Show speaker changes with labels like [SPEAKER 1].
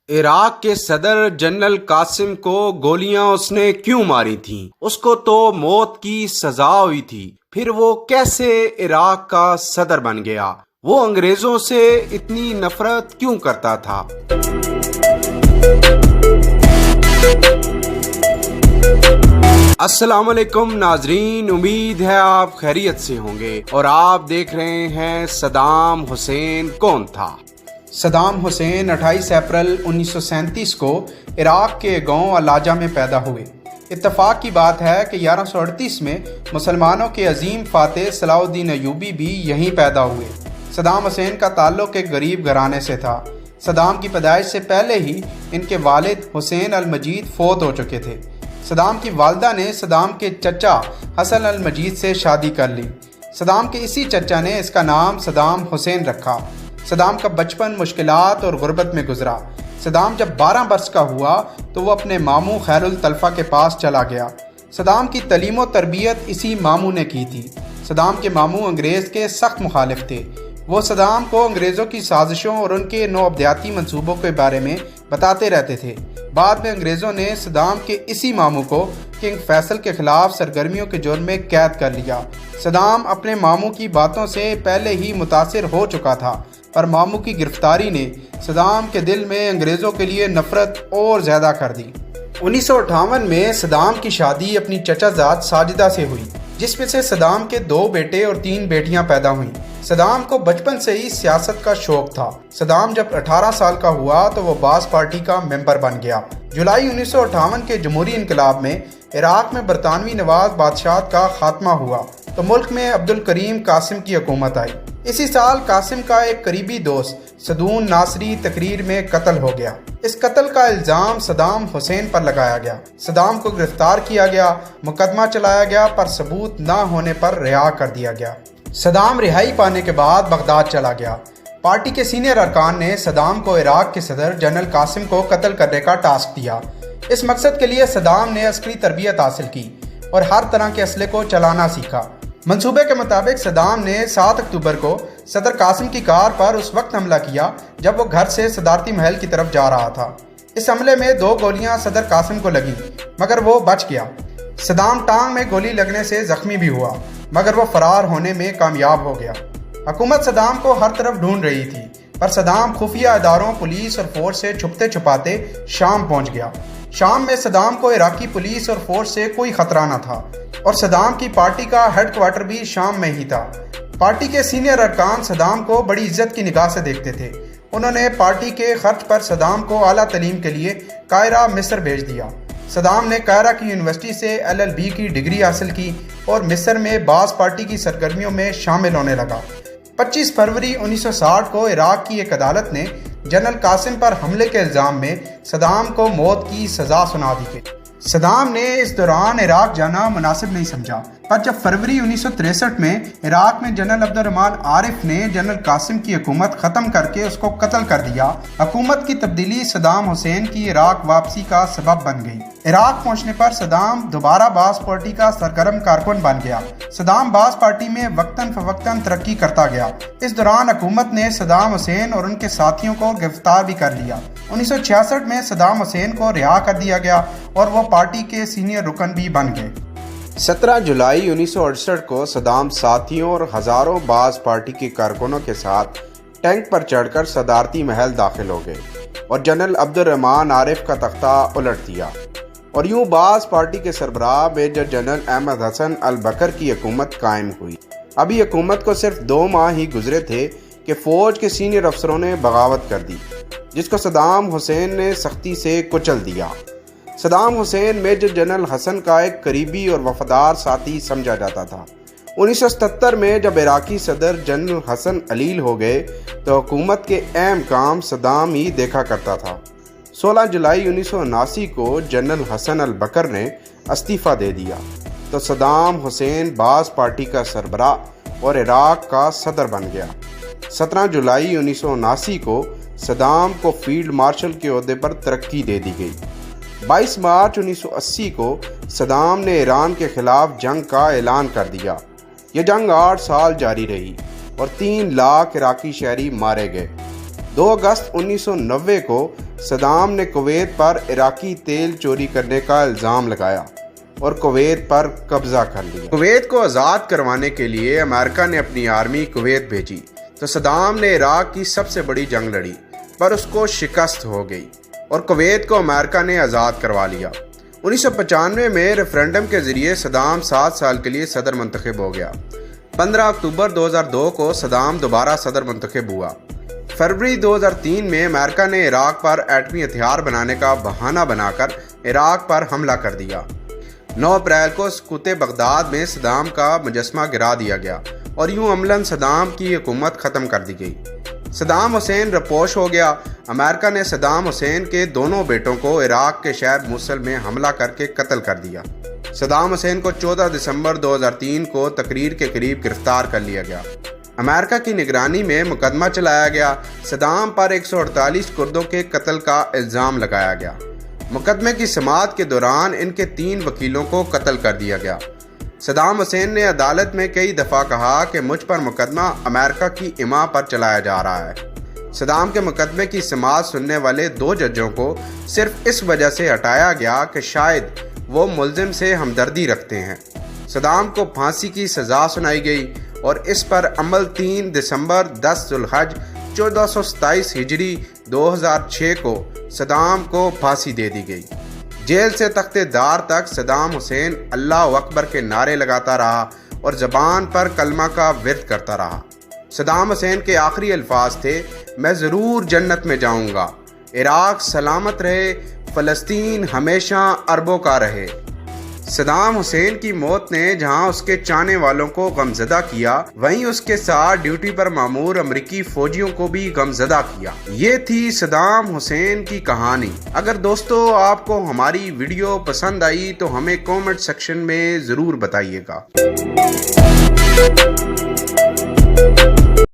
[SPEAKER 1] عراق کے صدر جنرل قاسم کو گولیاں اس نے کیوں ماری تھیں؟ اس کو تو موت کی سزا ہوئی تھی، پھر وہ کیسے عراق کا صدر بن گیا؟ وہ انگریزوں سے اتنی نفرت کیوں کرتا تھا؟ السلام علیکم ناظرین، امید ہے آپ خیریت سے ہوں گے اور آپ دیکھ رہے ہیں صدام حسین کون تھا۔ صدام حسین 28 اپریل 1937 کو عراق کے گاؤں علاجہ میں پیدا ہوئے۔ اتفاق کی بات ہے کہ 1138 میں مسلمانوں کے عظیم فاتح صلاح الدین ایوبی بھی یہیں پیدا ہوئے۔ صدام حسین کا تعلق ایک غریب گھرانے سے تھا۔ صدام کی پیدائش سے پہلے ہی ان کے والد حسین المجید فوت ہو چکے تھے۔ صدام کی والدہ نے صدام کے چچا حسن المجید سے شادی کر لی۔ صدام کے اسی چچا نے اس کا نام صدام حسین رکھا۔ صدام کا بچپن مشکلات اور غربت میں گزرا۔ صدام جب 12 برس کا ہوا تو وہ اپنے ماموں خیر الطلفہ کے پاس چلا گیا۔ صدام کی تعلیم و تربیت اسی ماموں نے کی تھی۔ صدام کے ماموں انگریز کے سخت مخالف تھے۔ وہ صدام کو انگریزوں کی سازشوں اور ان کے نوآبادیاتی منصوبوں کے بارے میں بتاتے رہتے تھے۔ بعد میں انگریزوں نے صدام کے اسی ماموں کو کنگ فیصل کے خلاف سرگرمیوں کے جرم میں قید کر لیا۔ صدام اپنے ماموں کی باتوں سے پہلے ہی متاثر ہو چکا تھا، پر ماموں کی گرفتاری نے صدام کے دل میں انگریزوں کے لیے نفرت اور زیادہ کر دی۔ 1958 میں صدام کی شادی اپنی چچا زاد ساجدہ سے ہوئی، جس میں سے صدام کے 2 بیٹے اور 3 بیٹیاں پیدا ہوئیں۔ صدام کو بچپن سے ہی سیاست کا شوق تھا۔ صدام جب 18 سال کا ہوا تو وہ باعث پارٹی کا ممبر بن گیا۔ جولائی 1958 کے جمہوری انقلاب میں عراق میں برطانوی نواز بادشاہت کا خاتمہ ہوا تو ملک میں عبدالکریم قاسم کی حکومت آئی۔ اسی سال قاسم کا ایک قریبی دوست سدون ناصری تقریر میں قتل ہو گیا۔ اس قتل کا الزام صدام حسین پر لگایا گیا۔ صدام کو گرفتار کیا گیا، مقدمہ چلایا گیا، پر ثبوت نہ ہونے پر رہا کر دیا گیا۔ صدام رہائی پانے کے بعد بغداد چلا گیا۔ پارٹی کے سینئر ارکان نے صدام کو عراق کے صدر جنرل قاسم کو قتل کرنے کا ٹاسک دیا۔ اس مقصد کے لیے صدام نے عسکری تربیت حاصل کی اور ہر طرح کے اسلحے کو چلانا سیکھا۔ منصوبے کے مطابق صدام نے 7 اکتوبر کو صدر قاسم کی کار پر اس وقت حملہ کیا جب وہ گھر سے صدارتی محل کی طرف جا رہا تھا۔ اس حملے میں 2 گولیاں صدر قاسم کو لگیں مگر وہ بچ گیا۔ صدام ٹانگ میں گولی لگنے سے زخمی بھی ہوا مگر وہ فرار ہونے میں کامیاب ہو گیا۔ حکومت صدام کو ہر طرف ڈھونڈ رہی تھی، پر صدام خفیہ اداروں، پولیس اور فورس سے چھپتے چھپاتے شام پہنچ گیا۔ شام میں صدام کو عراقی پولیس اور فورس سے کوئی خطرہ نہ تھا اور صدام کی پارٹی کا ہیڈ کوارٹر بھی شام میں ہی تھا۔ پارٹی کے سینئر ارکان صدام کو بڑی عزت کی نگاہ سے دیکھتے تھے۔ انہوں نے پارٹی کے خرچ پر صدام کو اعلیٰ تعلیم کے لیے قاہرہ مصر بھیج دیا۔ صدام نے قاہرہ کی یونیورسٹی سے LLB کی ڈگری حاصل کی اور مصر میں بعض پارٹی کی سرگرمیوں میں شامل ہونے لگا۔ 25 فروری 1960 کو عراق کی ایک عدالت نے جنرل قاسم پر حملے کے الزام میں صدام کو موت کی سزا سنا دی گئی۔ صدام نے اس دوران عراق جانا مناسب نہیں سمجھا، پر جب فروری 1963 میں عراق میں جنرل عبدالرحمان عارف نے جنرل قاسم کی حکومت ختم کر کے اس کو قتل کر دیا، حکومت کی تبدیلی صدام حسین کی عراق واپسی کا سبب بن گئی۔ عراق پہنچنے پر صدام دوبارہ باعث پارٹی کا سرگرم کارکن بن گیا۔ صدام باعث پارٹی میں وقتاً فوقتاً ترقی کرتا گیا۔ اس دوران حکومت نے صدام حسین اور ان کے ساتھیوں کو گرفتار بھی کر لیا۔ 1966 میں صدام حسین کو رہا کر دیا گیا اور وہ پارٹی کے سینئر رکن بھی بن گئے۔ 17 جولائی 1968 کو صدام ساتھیوں اور ہزاروں باعث پارٹی کے کارکنوں کے ساتھ ٹینک پر چڑھ کر صدارتی محل داخل ہو گئے اور جنرل عبدالرحمان عارف کا تختہ الٹ دیا، اور یوں باعث پارٹی کے سربراہ میجر جنرل احمد حسن البکر کی حکومت قائم ہوئی۔ ابھی حکومت کو صرف 2 ماہ ہی گزرے تھے کہ فوج کے سینئر افسروں نے بغاوت کر دی، جس کو صدام حسین نے سختی سے کچل دیا۔ صدام حسین میجر جنرل حسن کا ایک قریبی اور وفادار ساتھی سمجھا جاتا تھا۔ 1977 میں جب عراقی صدر جنرل حسن علیل ہو گئے تو حکومت کے اہم کام صدام ہی دیکھا کرتا تھا۔ 16 جولائی 1979 کو جنرل حسن البکر نے استعفیٰ دے دیا تو صدام حسین باعث پارٹی کا سربراہ اور عراق کا صدر بن گیا۔ 17 جولائی 1979 کو صدام کو فیلڈ مارشل کے عہدے پر ترقی دے دی گئی۔ 22 مارچ 1980 کو صدام نے ایران کے خلاف جنگ کا اعلان کر دیا۔ یہ جنگ 8 سال جاری رہی اور 3 لاکھ عراقی شہری مارے گئے۔ 2 اگست 1990 کو صدام نے کویت پر عراقی تیل چوری کرنے کا الزام لگایا اور کویت پر قبضہ کر لیا۔ کویت کو آزاد کروانے کے لیے امریکہ نے اپنی آرمی کویت بھیجی تو صدام نے عراق کی سب سے بڑی جنگ لڑی، پر اس کو شکست ہو گئی اور کویت کو امریکہ نے آزاد کروا لیا۔ 1995 میں ریفرنڈم کے ذریعے صدام 7 سال کے لیے صدر منتخب ہو گیا۔ 15 اکتوبر 2002 کو صدام دوبارہ صدر منتخب ہوا۔ فروری 2003 میں امریکہ نے عراق پر ایٹمی ہتھیار بنانے کا بہانہ بنا کر عراق پر حملہ کر دیا۔ 9 اپریل کو سقوط بغداد میں صدام کا مجسمہ گرا دیا گیا اور یوں عملاً صدام کی حکومت ختم کر دی گئی۔ صدام حسین رپوش ہو گیا۔ امریکہ نے صدام حسین کے دونوں بیٹوں کو عراق کے شہر موصل میں حملہ کر کے قتل کر دیا۔ صدام حسین کو 14 دسمبر 2003 کو تقریر کے قریب گرفتار کر لیا گیا۔ امریکہ کی نگرانی میں مقدمہ چلایا گیا۔ صدام پر 148 کردوں کے قتل کا الزام لگایا گیا۔ مقدمے کی سماعت کے دوران ان کے 3 وکیلوں کو قتل کر دیا گیا۔ صدام حسین نے عدالت میں کئی دفعہ کہا کہ مجھ پر مقدمہ امریکہ کی حماع پر چلایا جا رہا ہے۔ صدام کے مقدمے کی سماعت سننے والے 2 ججوں کو صرف اس وجہ سے ہٹایا گیا کہ شاید وہ ملزم سے ہمدردی رکھتے ہیں۔ صدام کو پھانسی کی سزا سنائی گئی اور اس پر عمل 3 دسمبر 10 ذوالحج 1427 ہجری 2006 کو صدام کو پھانسی دے دی گئی۔ جیل سے تخت دار تک صدام حسین اللہ اکبر کے نعرے لگاتا رہا اور زبان پر کلمہ کا ورد کرتا رہا۔ صدام حسین کے آخری الفاظ تھے، میں ضرور جنت میں جاؤں گا، عراق سلامت رہے، فلسطین ہمیشہ عربوں کا رہے۔ صدام حسین کی موت نے جہاں اس کے چاہنے والوں کو غمزدہ کیا، وہیں اس کے ساتھ ڈیوٹی پر مامور امریکی فوجیوں کو بھی غمزدہ کیا۔ یہ تھی صدام حسین کی کہانی۔ اگر دوستو آپ کو ہماری ویڈیو پسند آئی تو ہمیں کامنٹ سیکشن میں ضرور بتائیے گا۔